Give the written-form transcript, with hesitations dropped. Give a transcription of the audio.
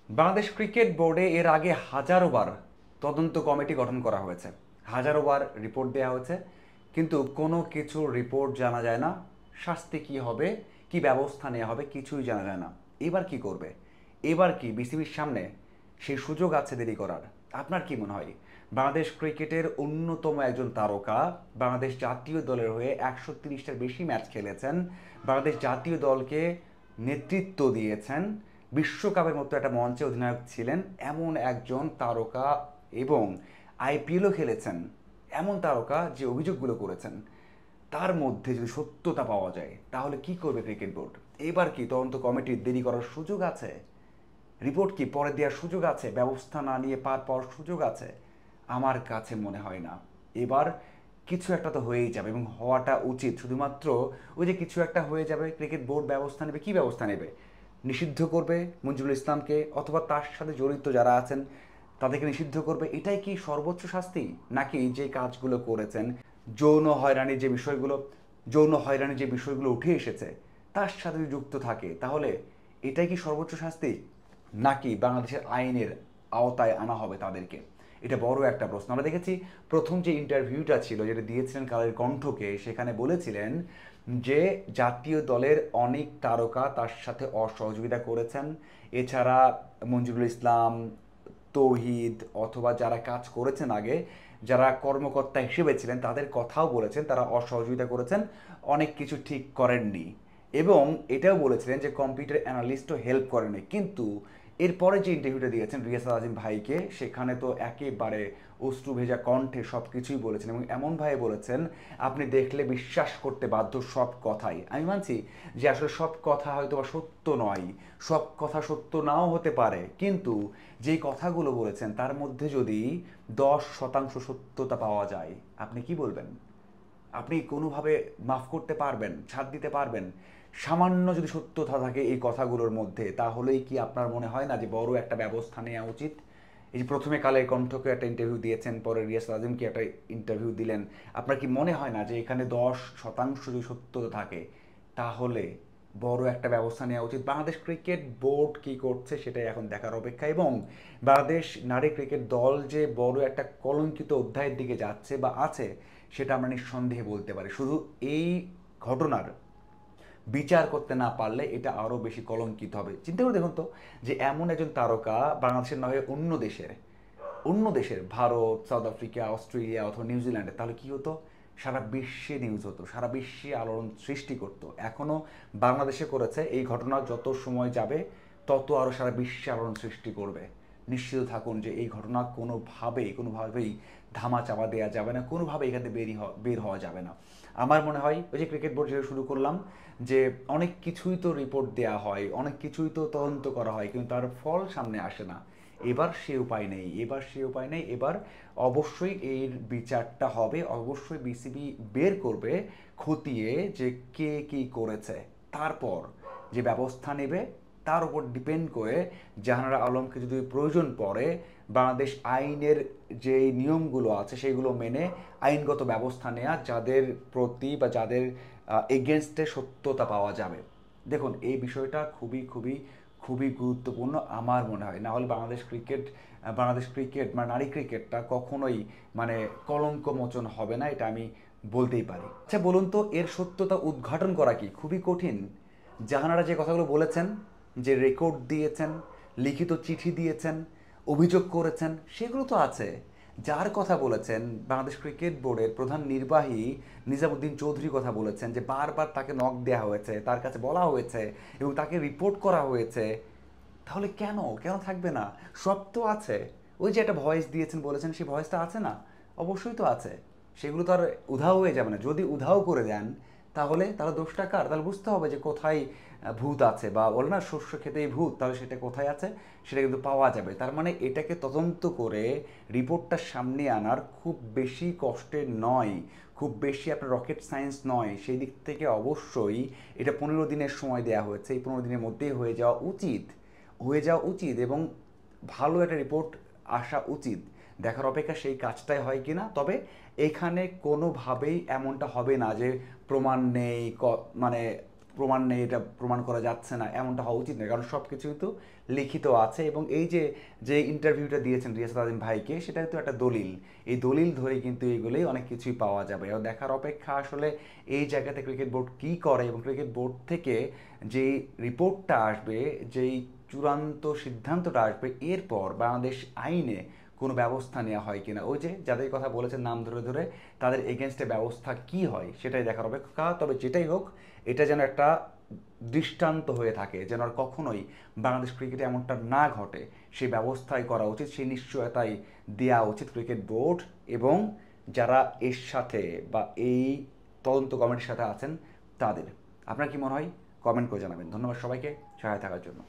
Bangladesh cricket বোর্ডে এর আগে হাজারো বার তদন্ত কমিটি গঠন করা হয়েছে, হাজারো বার রিপোর্ট দেওয়া হয়েছে, কিন্তু কোনো কিছু রিপোর্ট জানা যায় না। শাস্তি কি হবে, কি ব্যবস্থা নেওয়া হবে, কিছুই জানা যায় না। এবার কি করবে? এবার কি বিসিবির সামনে সেই সুযোগ আছে দেরি করার? আপনার কি মনে হয়? বাংলাদেশ ক্রিকেটের অন্যতম একজন তারকা, বাংলাদেশ জাতীয় দলের হয়ে 130টার বেশি ম্যাচ খেলেছেন, বাংলাদেশ জাতীয় দলকে নেতৃত্ব দিয়েছেন, বিশ্বকাপের মতো একটা মঞ্চে অধিনায়ক ছিলেন এমন একজন তারকা, এবং আইপিএলও খেলেছেন এমন তারকা যে অভিযোগগুলো করেছেন, তার মধ্যে যদি সত্যতা পাওয়া যায় তাহলে কি করবে ক্রিকেট বোর্ড? এবার কি তদন্ত কমিটির দেরি করার সুযোগ আছে? রিপোর্ট কি পরে দেওয়ার সুযোগ আছে? ব্যবস্থা না নিয়ে পার পাওয়ার সুযোগ আছে? আমার কাছে মনে হয় না। এবার কিছু একটা তো হয়েই যাবে, এবং হওয়াটা উচিত। শুধুমাত্র ওই যে কিছু একটা হয়ে যাবে, ক্রিকেট বোর্ড ব্যবস্থা নেবে। কি ব্যবস্থা নেবে? নিষিদ্ধ করবে মঞ্জুরুল ইসলামকে, অথবা তার সাথে জড়িত যারা আছেন তাদেরকে নিষিদ্ধ করবে? এটাই কি সর্বোচ্চ শাস্তি? নাকি যে কাজগুলো করেছেন, যৌন হয়রানির যে বিষয়গুলো যৌন হয়রানির যে বিষয়গুলো উঠে এসেছে তার সাথে যদি যুক্ত থাকে, তাহলে এটাই কি সর্বোচ্চ শাস্তি? নাকি বাংলাদেশের আইনের আওতায় আনা হবে তাদেরকে? এটা বড় একটা প্রশ্ন। আমরা দেখেছি প্রথম যে ইন্টারভিউটা ছিল, যেটা দিয়েছিলেন কালের কণ্ঠকে, সেখানে বলেছিলেন যে জাতীয় দলের অনেক তারকা তার সাথে অসহযোগিতা করেছেন। এছাড়া মঞ্জুরুল ইসলাম, তৌহিদ, অথবা যারা কাজ করেছেন আগে, যারা কর্মকর্তা হিসেবে ছিলেন, তাদের কথাও বলেছেন তারা অসহযোগিতা করেছেন, অনেক কিছু ঠিক করেননি। এবং এটাও বলেছিলেন যে কম্পিউটার অ্যানালিস্টও হেল্প করেনি। কিন্তু এরপরে যে ইন্টারভিউটা দিয়েছেন রিয়াসাত আজিম ভাইকে, সেখানে তো একেবারে অশ্রু ভেজা কণ্ঠে সব কিছুই বলেছেন, এবং এমনভাবে বলেছেন আপনি দেখলে বিশ্বাস করতে বাধ্য সব কথাই। আমি মানছি যে আসলে সব কথা হয়তো বা সত্য নয়, সব কথা সত্য নাও হতে পারে, কিন্তু যেই কথাগুলো বলেছেন তার মধ্যে যদি 10% সত্যতা পাওয়া যায়, আপনি কি বলবেন? আপনি কোনোভাবে মাফ করতে পারবেন, ছাড় দিতে পারবেন? সামান্য যদি সত্যতা থাকে এই কথাগুলোর মধ্যে, তাহলেই কি আপনার মনে হয় না যে বড় একটা ব্যবস্থা নেওয়া উচিত? এই যে প্রথমে কালের কণ্ঠকে একটা ইন্টারভিউ দিয়েছেন, পরে রিয়াজ আজিমকে একটা ইন্টারভিউ দিলেন, আপনার কি মনে হয় না যে এখানে 10% যদি সত্যতা থাকে, তাহলে বড় একটা ব্যবস্থা নেওয়া উচিত? বাংলাদেশ ক্রিকেট বোর্ড কি করছে সেটাই এখন দেখার অপেক্ষা। এবং বাংলাদেশ নারী ক্রিকেট দল যে বড় একটা কলঙ্কিত অধ্যায়ের দিকে যাচ্ছে বা আছে, সেটা আমরা নিঃসন্দেহে বলতে পারি। শুধু এই ঘটনার বিচার করতে না পারলে এটা আরও বেশি কলঙ্কিত হবে। চিন্তা করে দেখুন তো, যে এমন একজন তারকা বাংলাদেশের না হয়ে অন্য দেশের ভারত, সাউথ আফ্রিকা, অস্ট্রেলিয়া অথবা নিউজিল্যান্ডে, তাহলে কি হতো? সারা বিশ্বে নিউজ হতো, সারা বিশ্বে আলোড়ন সৃষ্টি করতো। এখনও বাংলাদেশে করেছে, এই ঘটনা যত সময় যাবে তত আরও সারা বিশ্বে আলোড়ন সৃষ্টি করবে। নিশ্চিত থাকুন যে এই ঘটনা কোনোভাবেই ধামা চাপা দেওয়া যাবে না, কোনোভাবে এখান থেকে বের হওয়া যাবে না। আমার মনে হয় ওই যে ক্রিকেট বোর্ড যেটা শুরু করলাম, যে অনেক কিছুই তো রিপোর্ট দেওয়া হয়, অনেক কিছুই তো তদন্ত করা হয়, কিন্তু তার ফল সামনে আসে না। এবার অবশ্যই এর বিচারটা হবে, অবশ্যই বিসিবি বের করবে খতিয়ে যে কে কী করেছে। তারপর যে ব্যবস্থা নেবে তার উপর ডিপেন্ড করে জাহানারা আলমকে যদি প্রয়োজন পড়ে, বাংলাদেশ আইনের যে নিয়মগুলো আছে সেগুলো মেনে আইনগত ব্যবস্থা নেওয়া, যাদের প্রতি বা যাদের এগেনস্টে সত্যতা পাওয়া যাবে। দেখুন এই বিষয়টা খুবই খুবই খুবই গুরুত্বপূর্ণ আমার মনে হয়। না হলে বাংলাদেশ ক্রিকেট মানে নারী ক্রিকেটটা কখনোই মানে কলঙ্ক মোচন হবে না, এটা আমি বলতেই পারি। আচ্ছা বলুন তো, এর সত্যতা উদ্ঘাটন করা কি খুবই কঠিন? জাহানারা যে কথাগুলো বলেছেন, যে রেকর্ড দিয়েছেন, লিখিত চিঠি দিয়েছেন, অভিযোগ করেছেন, সেগুলো তো আছে। যার কথা বলেছেন বাংলাদেশ ক্রিকেট বোর্ডের প্রধান নির্বাহী নিজামুদ্দিন চৌধুরী কথা বলেছেন, যে বারবার তাকে নক দেওয়া হয়েছে, তার কাছে বলা হয়েছে এবং তাকে রিপোর্ট করা হয়েছে, তাহলে কেন কেন থাকবে না? সব তো আছে। ওই যে একটা ভয়েস দিয়েছেন বলেছেন, সেই ভয়েসটা আছে না? অবশ্যই তো আছে। সেগুলো তো আর উধাও হয়ে যাবে না। যদি উধাও করে দেন, তাহলে তাহলে দোষটা কার? তাহলে বুঝতে হবে যে কোথায় ভূত আছে, বা বলে না শস্য খেতেই ভূত, তাহলে সেটা কোথায় আছে সেটা কিন্তু পাওয়া যাবে। তার মানে এটাকে তদন্ত করে রিপোর্টটা সামনে আনার খুব বেশি কষ্টের নয়, খুব বেশি আপনার রকেট সায়েন্স নয়। সেই দিক থেকে অবশ্যই এটা 15 দিনের সময় দেওয়া হয়েছে, এই 15 দিনের মধ্যেই হয়ে যাওয়া উচিত এবং ভালো একটা রিপোর্ট আসা উচিত। দেখার অপেক্ষা সেই কাজটাই হয় কি না। তবে এখানে কোনোভাবেই এমনটা হবে না যে প্রমাণ নেই, মানে প্রমাণ নেই, এটা প্রমাণ করা যাচ্ছে না, এমনটা হওয়া উচিত নয়। কারণ সব কিছু কিন্তু লিখিত আছে, এবং এই যে যে ইন্টারভিউটা দিয়েছেন রিয়াসাত আদিম ভাইকে, সেটা কিন্তু একটা দলিল। এই দলিল ধরে কিন্তু এগুলোই অনেক কিছুই পাওয়া যাবে। আর দেখার অপেক্ষা আসলে এই জায়গাতে ক্রিকেট বোর্ড কী করে, এবং ক্রিকেট বোর্ড থেকে যেই রিপোর্টটা আসবে, যেই চূড়ান্ত সিদ্ধান্তটা আসবে, এরপর বাংলাদেশ আইনে কোনো ব্যবস্থা নেওয়া হয় কিনা, ওই যে যাদের কথা বলেছেন নাম ধরে ধরে, তাদের এগেনস্টে ব্যবস্থা কি হয় সেটাই দেখার অপেক্ষা। তবে যেটাই হোক, এটা যেন একটা দৃষ্টান্ত হয়ে থাকে, যেন আর কখনোই বাংলাদেশ ক্রিকেটে এমনটা না ঘটে, সেই ব্যবস্থাই করা উচিত, সেই নিশ্চয়তাই দেওয়া উচিত ক্রিকেট বোর্ড এবং যারা এর সাথে বা এই তদন্ত কমিটির সাথে আছেন তাদের। আপনার কি মনে হয়? কমেন্ট করে জানাবেন। ধন্যবাদ সবাইকে সহায় থাকার জন্য।